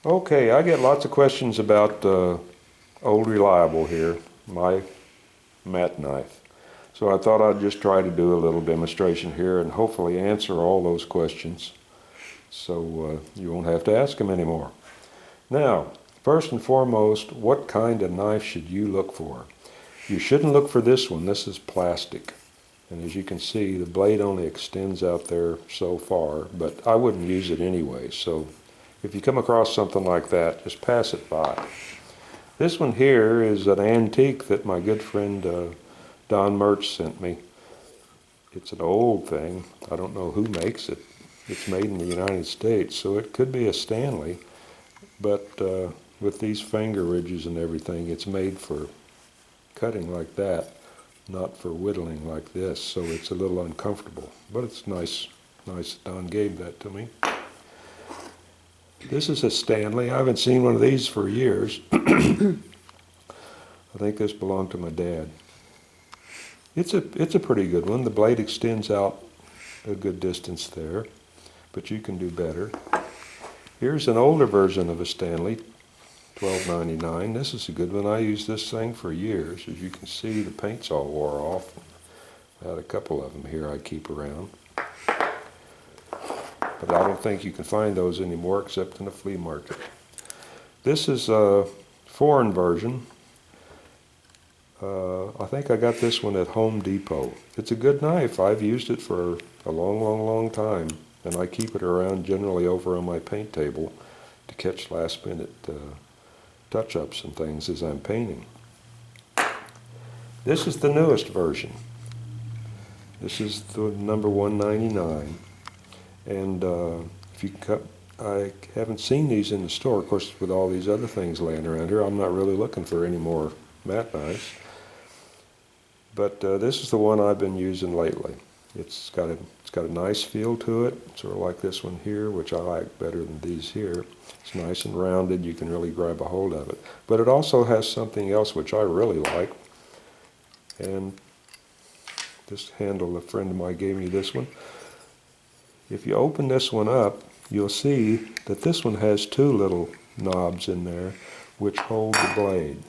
Okay, I get lots of questions about Old Reliable here, my mat knife. So I thought I'd just try to do a little demonstration here and hopefully answer all those questions so you won't have to ask them anymore. Now, first and foremost, what kind of knife should you look for? You shouldn't look for this one. This is plastic. And as you can see, the blade only extends out there so far, but I wouldn't use it anyway. So if you come across something like that, just pass it by. This one here is an antique that my good friend Don Mertz sent me. It's an old thing. I don't know who makes it. It's made in the United States, so it could be a Stanley, but with these finger ridges and everything, it's made for cutting like that, not for whittling like this, so it's a little uncomfortable. But it's nice Don gave that to me. This is a Stanley. I haven't seen one of these for years. I think this belonged to my dad. It's a pretty good one. The blade extends out a good distance there, but you can do better. Here's an older version of a Stanley, $12.99. This is a good one. I used this thing for years. As you can see, the paint's all wore off. I had a couple of them here I keep around. But I don't think you can find those anymore except in a flea market. This is a foreign version. I think I got this one at Home Depot. It's a good knife. I've used it for a long time, and I keep it around generally over on my paint table to catch last-minute touch-ups and things as I'm painting. This is the newest version. This is the number 199. And if you cut, I haven't seen these in the store. Of course, with all these other things laying around here, I'm not really looking for any more mat knives. But this is the one I've been using lately. It's got a nice feel to it, sort of like this one here, which I like better than these here. It's nice and rounded. You can really grab a hold of it. But it also has something else which I really like. And this handle, a friend of mine gave me this one. If you open this one up, you'll see that this one has two little knobs in there which hold the blade.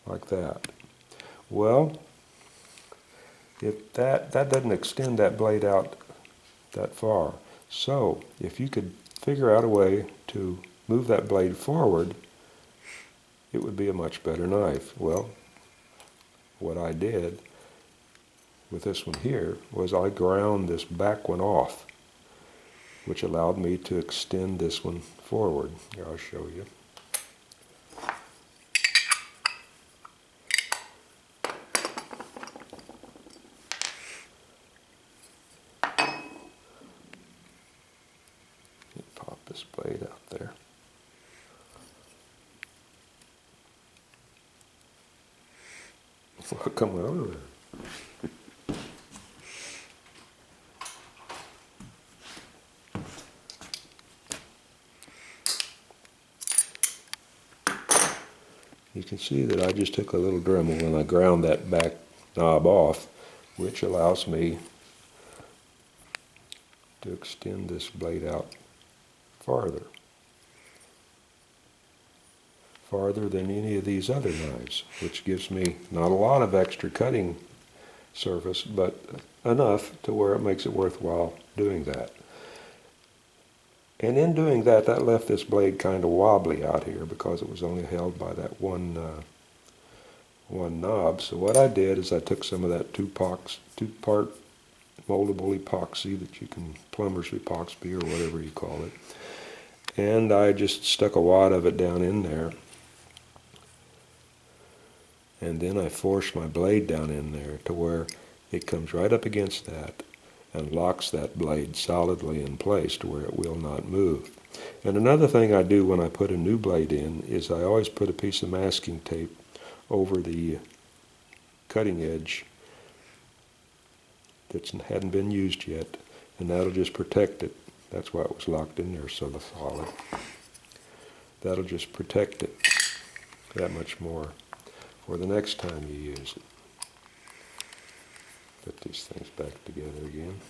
Like that. Well, if that doesn't extend that blade out that far. So, if you could figure out a way to move that blade forward, it would be a much better knife. Well, what I did with this one here was I ground this back one off, which allowed me to extend this one forward. Here, I'll show you. Pop this blade out there. Well, come over there. You can see that I just took a little Dremel and I ground that back knob off, which allows me to extend this blade out farther than any of these other knives, which gives me not a lot of extra cutting surface, but enough to where it makes it worthwhile doing that. And in doing that, that left this blade kind of wobbly out here because it was only held by that one knob. So what I did is I took some of that two-part moldable epoxy that you can, plumber's epoxy or whatever you call it, and I just stuck a wad of it down in there. And then I forced my blade down in there to where it comes right up against that and locks that blade solidly in place to where it will not move. And another thing I do when I put a new blade in is I always put a piece of masking tape over the cutting edge that hadn't been used yet, and that'll just protect it. That's why it was locked in there so solid. That'll just protect it that much more for the next time you use it. Put these things back together again.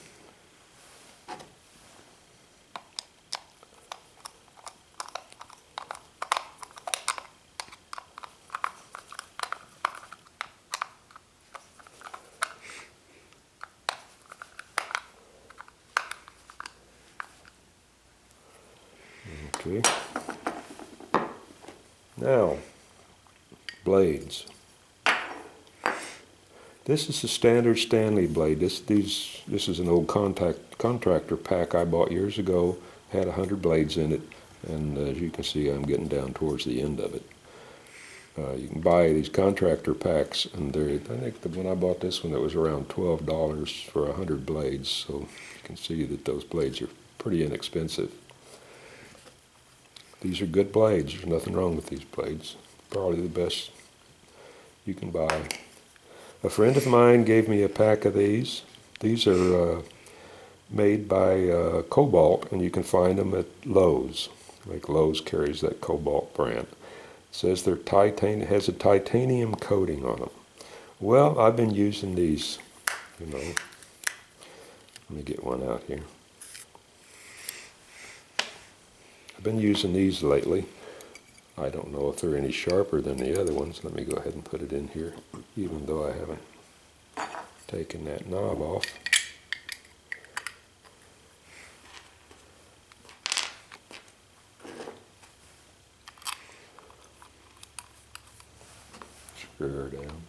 See? Now, blades. This is the standard Stanley blade. This is an old contractor pack I bought years ago. Had 100 blades in it, and as you can see, I'm getting down towards the end of it. You can buy these contractor packs, and I think that when I bought this one, it was around $12 for 100 blades. So you can see that those blades are pretty inexpensive. These are good blades. There's nothing wrong with these blades. Probably the best you can buy. A friend of mine gave me a pack of these. These are made by Cobalt, and you can find them at Lowe's. Like Lowe's carries that Cobalt brand. It says they're has a titanium coating on them. Well, I've been using these, you know. Let me get one out here. I've been using these lately. I don't know if they're any sharper than the other ones. Let me go ahead and put it in here, even though I haven't taken that knob off. Screw her down.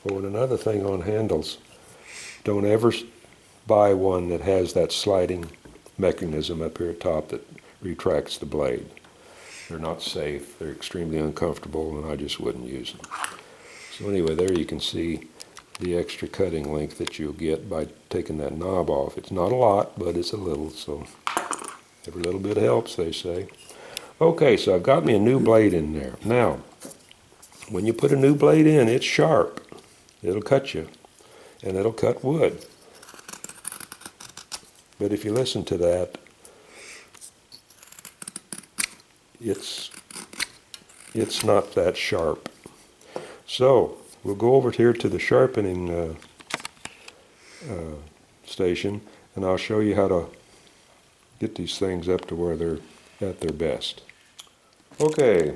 Oh, and another thing on handles. Don't ever buy one that has that sliding mechanism up here at top that retracts the blade. They're not safe, they're extremely uncomfortable, and I just wouldn't use them. So anyway, there you can see the extra cutting length that you'll get by taking that knob off. It's not a lot, but it's a little, so every little bit helps, they say. Okay, so I've got me a new blade in there. Now, when you put a new blade in, it's sharp. It'll cut you, and it'll cut wood. But if you listen to that, it's not that sharp. So we'll go over here to the sharpening station, and I'll show you how to get these things up to where they're at their best. Okay.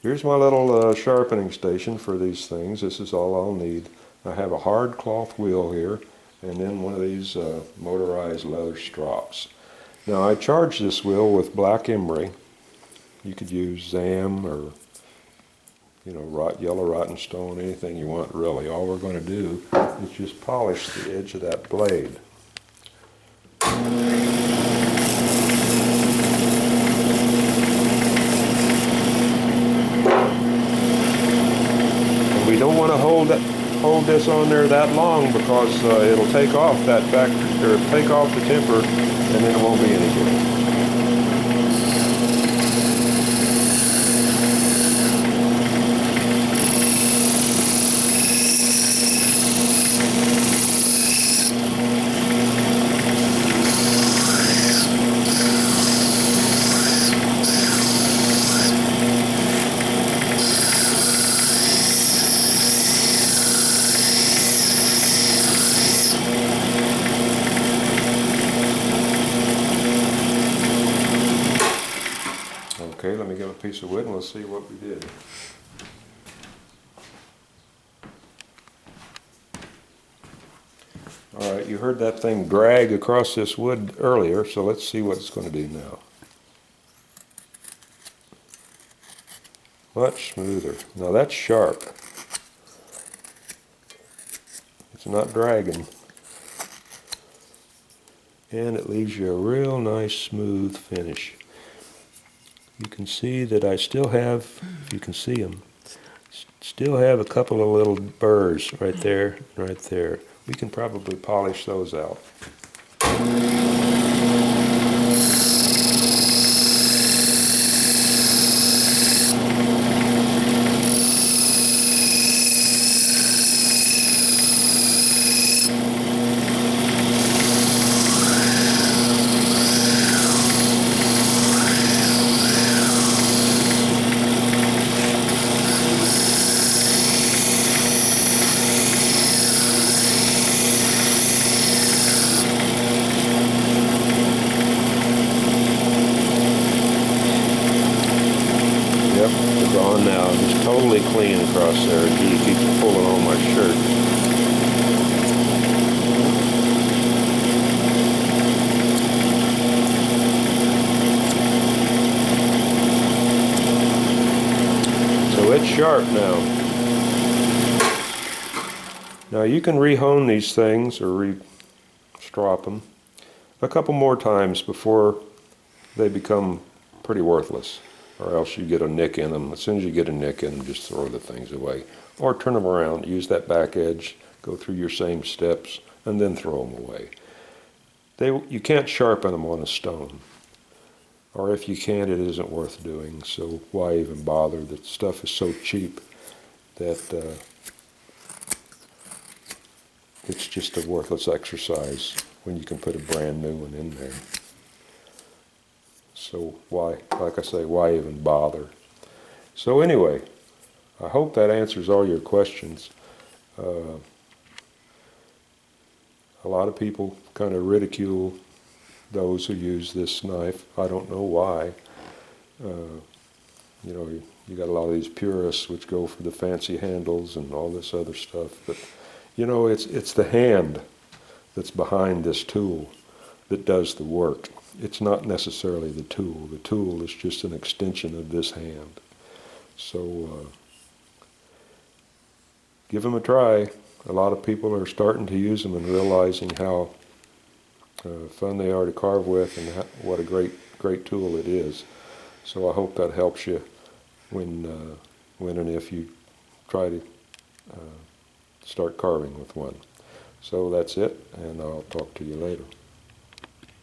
Here's my little sharpening station for these things. This is all I'll need. I have a hard cloth wheel here, and then one of these motorized leather strops. Now I charge this wheel with black emery. You could use Zam or, you know, yellow rotten stone, anything you want really. All we're going to do is just polish the edge of that blade. We don't want to hold this on there that long because it'll take off that factory, or take off the temper, and then it won't be any good. Okay, let me get a piece of wood and let's see what we did. Alright, you heard that thing drag across this wood earlier, so let's see what it's going to do now. Much smoother. Now that's sharp. It's not dragging. And it leaves you a real nice smooth finish. You can see that I still have, if you can see them, still have a couple of little burrs right there, right there. We can probably polish those out. gone now. Just totally clean across there. He keeps pulling on my shirt. So it's sharp now. Now you can rehone these things or re-strop them a couple more times before they become pretty worthless, or else you get a nick in them. As soon as you get a nick in them, just throw the things away. Or turn them around, use that back edge, go through your same steps, and then throw them away. You can't sharpen them on a stone. Or if you can, it isn't worth doing, so why even bother? The stuff is so cheap that it's just a worthless exercise when you can put a brand new one in there. So why, like I say, why even bother? So anyway, I hope that answers all your questions. A lot of people kind of ridicule those who use this knife. I don't know why. You know, you got a lot of these purists which go for the fancy handles and all this other stuff, but you know, it's the hand that's behind this tool that does the work. It's not necessarily the tool. The tool is just an extension of this hand. So give them a try. A lot of people are starting to use them and realizing how fun they are to carve with and what a great tool it is. So I hope that helps you when and if you try to start carving with one. So that's it, and I'll talk to you later.